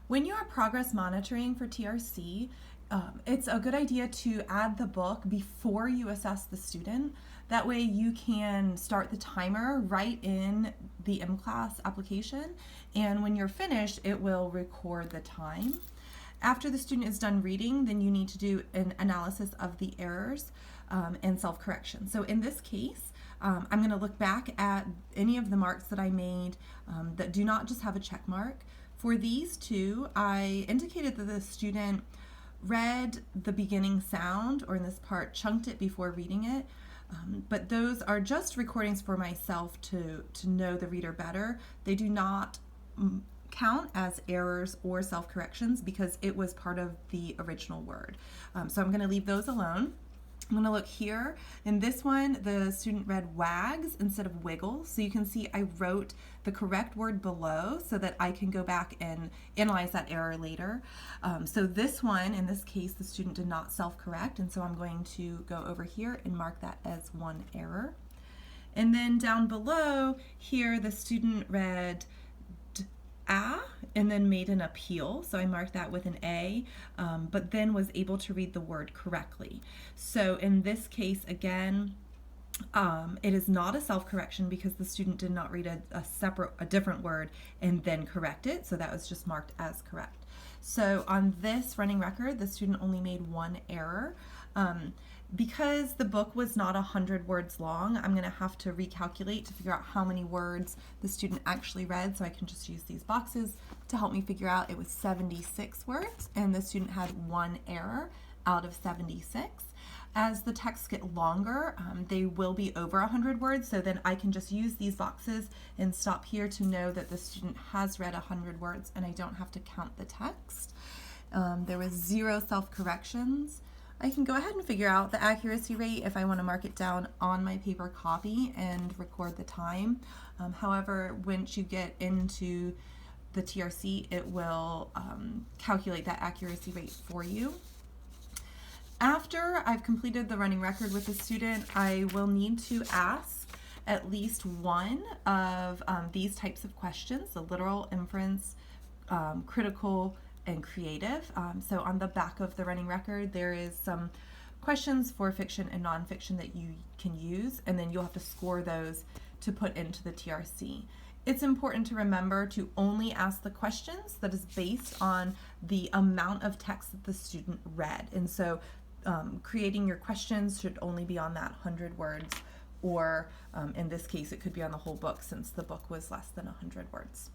When you are progress monitoring for TRC, it's a good idea to add the book before you assess the student. That way you can start the timer right in the M-Class application, and when you're finished, it will record the time. After the student is done reading, then you need to do an analysis of the errors and self-correction. So in this case, I'm going to look back at any of the marks that I made that do not just have a check mark. For these two, I indicated that the student read the beginning sound, or in this part, chunked it before reading it. But those are just recordings for myself to know the reader better. They do not count as errors or self-corrections because it was part of the original word. So I'm going to leave those alone. I'm going to look here. In this one, the student read wags instead of wiggles. So you can see I wrote the correct word below so that I can go back and analyze that error later. So this one, in this case, the student did not self-correct, and so I'm going to go over here and mark that as one error. And then down below here, the student read and then made an appeal, so I marked that with an A, but then was able to read the word correctly. So in this case, again, it is not a self-correction because the student did not read a different word and then correct it, so that was just marked as correct. So on this running record, the student only made one error. Because the book was not 100 words long, I'm going to have to recalculate to figure out how many words the student actually read, so I can just use these boxes to help me figure out. It was 76 words, and the student had one error out of 76. As the texts get longer, they will be over 100 words, so then I can just use these boxes and stop here to know that the student has read 100 words, and I don't have to count the text. There was 0 self-corrections. I can go ahead and figure out the accuracy rate if I want to mark it down on my paper copy and record the time. However, once you get into the TRC, it will calculate that accuracy rate for you. After I've completed the running record with the student, I will need to ask at least one of these types of questions: the literal, inference, critical, and creative. So on the back of the running record, there is some questions for fiction and nonfiction that you can use, and then you'll have to score those to put into the TRC. It's important to remember to only ask the questions that is based on the amount of text that the student read. And so creating your questions should only be on that 100 words, or in this case, it could be on the whole book since the book was less than 100 words.